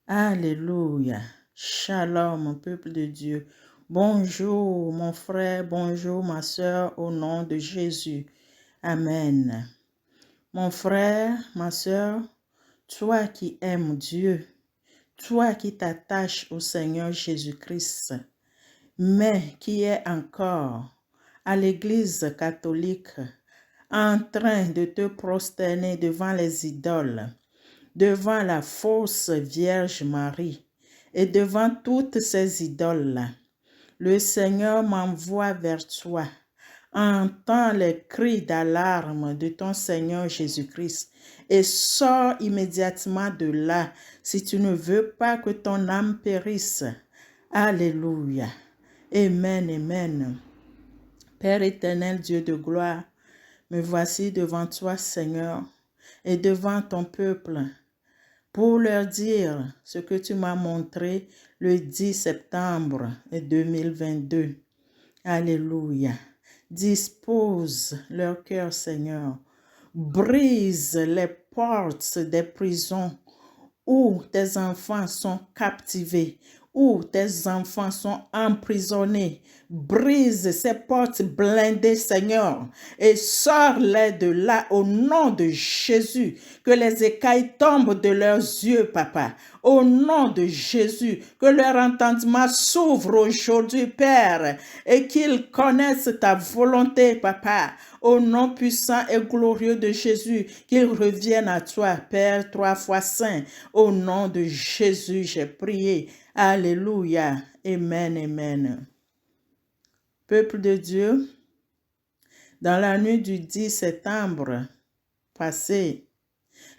Alléluia. Shalom, mon peuple de Dieu. Bonjour, mon frère, bonjour, ma soeur, au nom de Jésus. Amen. Mon frère, ma soeur, toi qui aimes Dieu, toi qui t'attaches au Seigneur Jésus-Christ, mais qui es encore à l'Église catholique en train de te prosterner devant les idoles, devant la fausse Vierge Marie et devant toutes ces idoles-là, le Seigneur m'envoie vers toi. Entends les cris d'alarme de ton Seigneur Jésus-Christ et sors immédiatement de là si tu ne veux pas que ton âme périsse. Alléluia. Amen, amen. Père éternel, Dieu de gloire, me voici devant toi, Seigneur, et devant ton peuple, pour leur dire ce que tu m'as montré le 10 septembre 2022. Alléluia. Dispose leur cœur, Seigneur. Brise les portes des prisons où tes enfants sont captivés, où tes enfants sont emprisonnés. Brise ces portes blindées, Seigneur, et sors-les de là au nom de Jésus. Que les écailles tombent de leurs yeux, Papa. Au nom de Jésus, que leur entendement s'ouvre aujourd'hui, Père, et qu'ils connaissent ta volonté, Papa. Au nom puissant et glorieux de Jésus, qu'ils reviennent à toi, Père, 3 fois saint. Au nom de Jésus, j'ai prié. Alléluia. Amen, amen. Peuple de Dieu, dans la nuit du 10 septembre passé,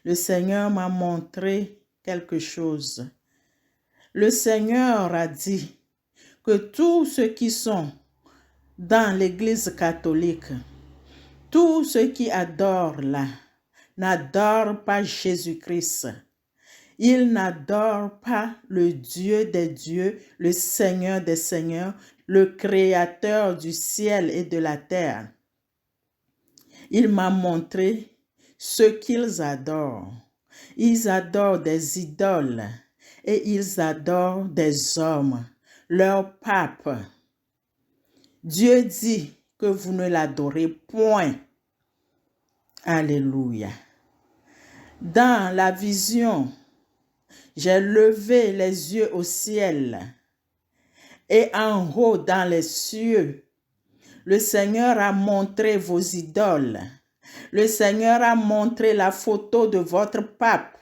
le Seigneur m'a montré quelque chose. Le Seigneur a dit que tous ceux qui sont dans l'Église catholique, tous ceux qui adorent là, n'adorent pas Jésus-Christ. Ils n'adorent pas le Dieu des dieux, le Seigneur des seigneurs, le Créateur du ciel et de la terre. Il m'a montré ce qu'ils adorent. Ils adorent des idoles et ils adorent des hommes, leur pape. Dieu dit que vous ne l'adorez point. Alléluia. Dans la vision, j'ai levé les yeux au ciel et en haut dans les cieux, le Seigneur a montré vos idoles. Le Seigneur a montré la photo de votre pape.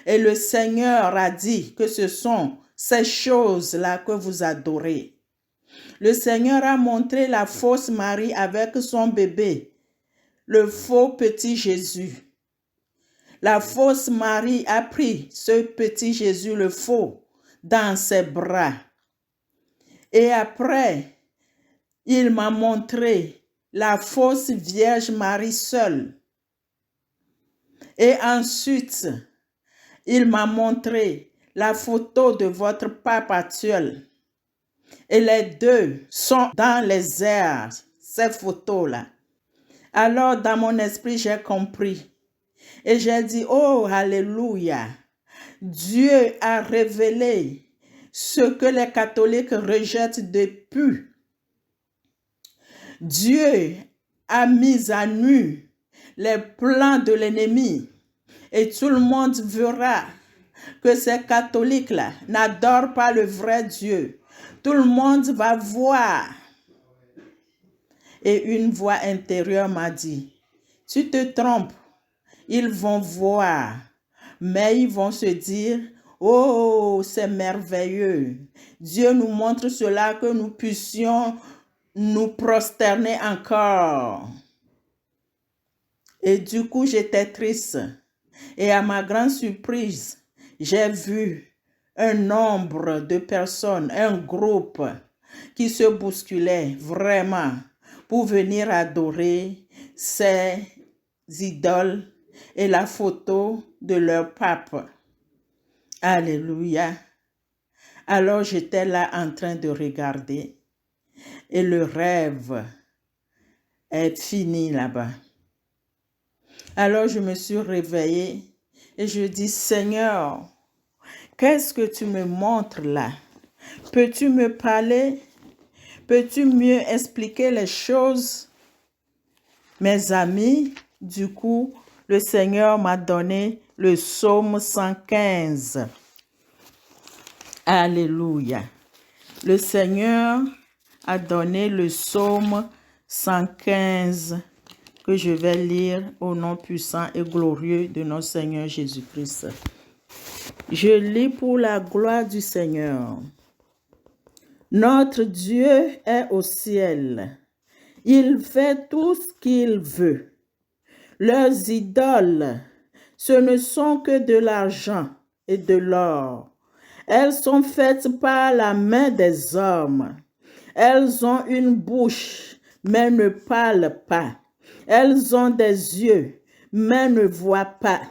Et le Seigneur a dit que ce sont ces choses-là que vous adorez. Le Seigneur a montré la fausse Marie avec son bébé, le faux petit Jésus. La fausse Marie a pris ce petit Jésus, le faux, dans ses bras. Et après, il m'a montré la fausse Vierge Marie seule. Et ensuite, il m'a montré la photo de votre pape actuel. Et les deux sont dans les airs, ces photos-là. Alors, dans mon esprit, j'ai compris. Et j'ai dit, oh, alléluia. Dieu a révélé ce que les catholiques rejettent depuis. Dieu a mis à nu les plans de l'ennemi. Et tout le monde verra que ces catholiques-là n'adorent pas le vrai Dieu. Tout le monde va voir. Et une voix intérieure m'a dit, tu te trompes, ils vont voir, mais ils vont se dire, oh, c'est merveilleux. Dieu nous montre cela que nous puissions nous prosterner encore. Et du coup, j'étais triste. Et à ma grande surprise, j'ai vu un nombre de personnes, un groupe qui se bousculait vraiment pour venir adorer ces idoles et la photo de leur pape. Alléluia. Alors j'étais là en train de regarder et le rêve est fini là-bas. Alors je me suis réveillée et je dis, Seigneur, Qu'est-ce que tu me montres là? Peux-tu me parler? Peux-tu mieux expliquer les choses? Mes amis, du coup, le Seigneur m'a donné le psaume 115. Alléluia. Le Seigneur a donné le psaume 115 que je vais lire au nom puissant et glorieux de notre Seigneur Jésus-Christ. Je lis pour la gloire du Seigneur. Notre Dieu est au ciel. Il fait tout ce qu'il veut. Leurs idoles, ce ne sont que de l'argent et de l'or. Elles sont faites par la main des hommes. Elles ont une bouche, mais ne parlent pas. Elles ont des yeux, mais ne voient pas.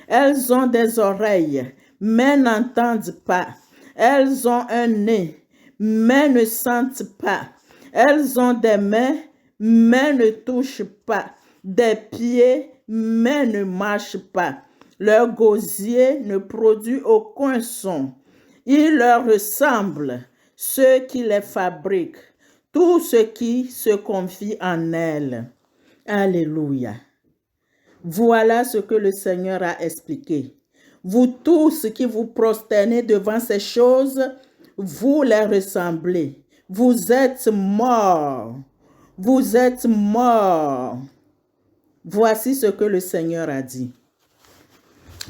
Elles ont des oreilles, mais n'entendent pas. Elles ont un nez, mais ne sentent pas. Elles ont des mains, mais ne touchent pas. Des pieds, mais ne marchent pas. Leur gosier ne produit aucun son. Il leur ressemble, ceux qui les fabriquent, tous ceux qui se confient en elles. Alléluia. Voilà ce que le Seigneur a expliqué. Vous tous qui vous prosternez devant ces choses, vous les ressemblez. Vous êtes morts. Vous êtes morts. Voici ce que le Seigneur a dit.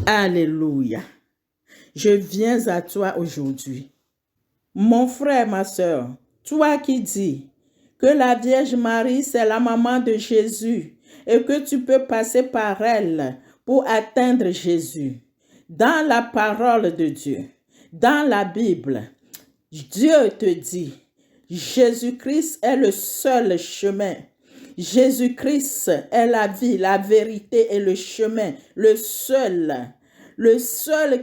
Alléluia. Je viens à toi aujourd'hui. Mon frère, ma soeur, toi qui dis que la Vierge Marie, c'est la maman de Jésus et que tu peux passer par elle pour atteindre Jésus. Dans la parole de Dieu, dans la Bible, Dieu te dit, Jésus-Christ est le seul chemin. Jésus-Christ est la vie, la vérité et le chemin, le seul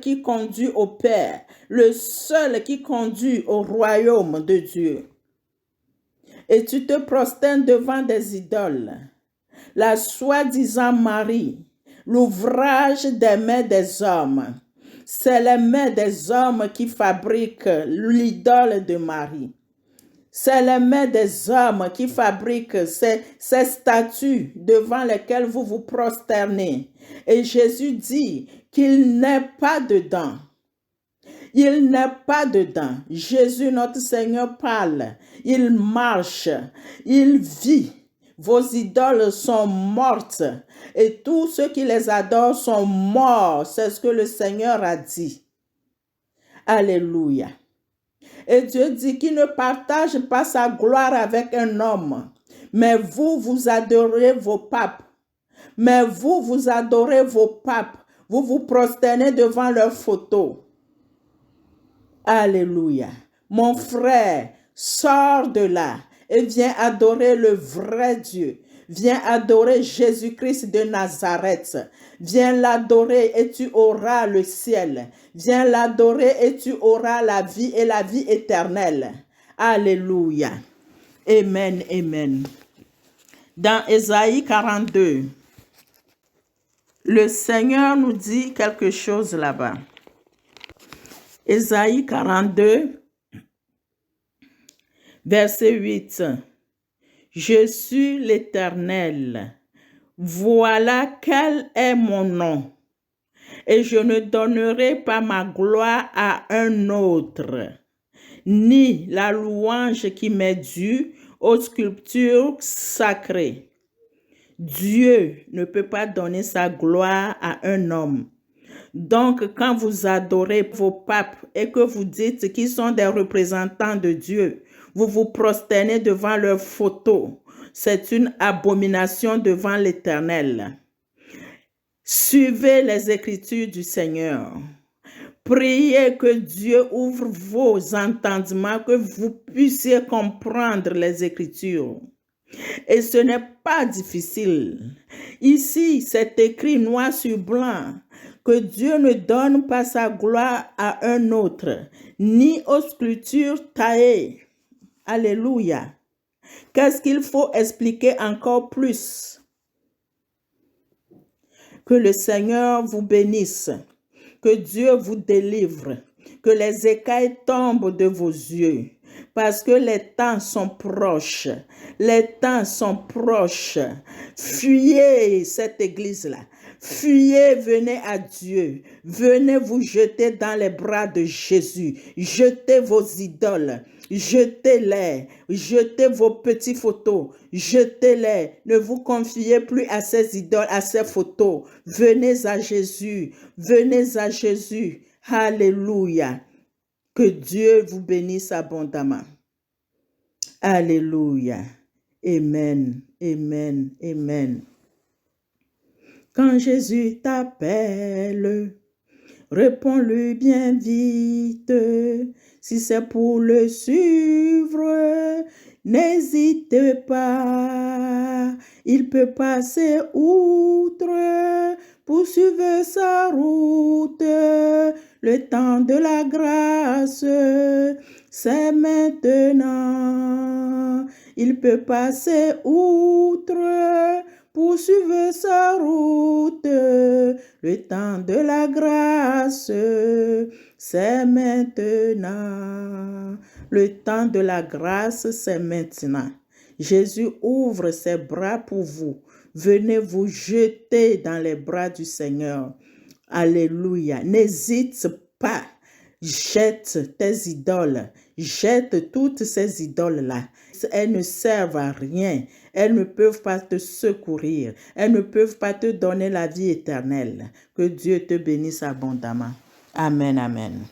qui conduit au Père, le seul qui conduit au royaume de Dieu. Et tu te prosternes devant des idoles, la soi-disant Marie, l'ouvrage des mains des hommes. C'est les mains des hommes qui fabriquent l'idole de Marie. C'est les mains des hommes qui fabriquent ces statues devant lesquelles vous vous prosternez. Et Jésus dit qu'il n'est pas dedans. Il n'est pas dedans. Jésus, notre Seigneur, parle. Il marche. Il vit. Vos idoles sont mortes. Et tous ceux qui les adorent sont morts. C'est ce que le Seigneur a dit. Alléluia. Et Dieu dit qu'il ne partage pas sa gloire avec un homme. Mais vous, vous adorez vos papes. Mais vous, vous adorez vos papes. Vous vous prosternez devant leurs photos. Alléluia. Mon frère, sors de là et viens adorer le vrai Dieu. Viens adorer Jésus-Christ de Nazareth. Viens l'adorer et tu auras le ciel. Viens l'adorer et tu auras la vie et la vie éternelle. Alléluia. Amen, amen. Dans Ésaïe 42, le Seigneur nous dit quelque chose là-bas. Ésaïe 42, verset 8. Je suis l'Éternel. Voilà quel est mon nom. Et je ne donnerai pas ma gloire à un autre, ni la louange qui m'est due aux sculptures sacrées. Dieu ne peut pas donner sa gloire à un homme. Donc, quand vous adorez vos papes et que vous dites qu'ils sont des représentants de Dieu, vous vous prosternez devant leurs photos. C'est une abomination devant l'Éternel. Suivez les Écritures du Seigneur. Priez que Dieu ouvre vos entendements, que vous puissiez comprendre les Écritures. Et ce n'est pas difficile. Ici, c'est écrit noir sur blanc que Dieu ne donne pas sa gloire à un autre, ni aux sculptures taillées. Alléluia. Qu'est-ce qu'il faut expliquer encore plus? Que le Seigneur vous bénisse, que Dieu vous délivre, Que les écailles tombent de vos yeux. Parce que les temps sont proches. Les temps sont proches. Fuyez cette église-là. Fuyez, venez à Dieu. Venez vous jeter dans les bras de Jésus. Jetez vos idoles. Jetez-les. Jetez vos petites photos. Jetez-les. Ne vous confiez plus à ces idoles, à ces photos. Venez à Jésus. Venez à Jésus. Alléluia. Que Dieu vous bénisse abondamment. Alléluia. Amen. Amen. Amen. Quand Jésus t'appelle, réponds-lui bien vite. Si c'est pour le suivre, n'hésite pas. Il peut passer outre pour suivre sa route. Le temps de la grâce, c'est maintenant. Il peut passer outre pour suivre sa route. Le temps de la grâce, c'est maintenant. Le temps de la grâce, c'est maintenant. Jésus ouvre ses bras pour vous. Venez vous jeter dans les bras du Seigneur. Alléluia. N'hésite pas. Jette tes idoles. Jette toutes ces idoles-là. Elles ne servent à rien. Elles ne peuvent pas te secourir. Elles ne peuvent pas te donner la vie éternelle. Que Dieu te bénisse abondamment. Amen, amen.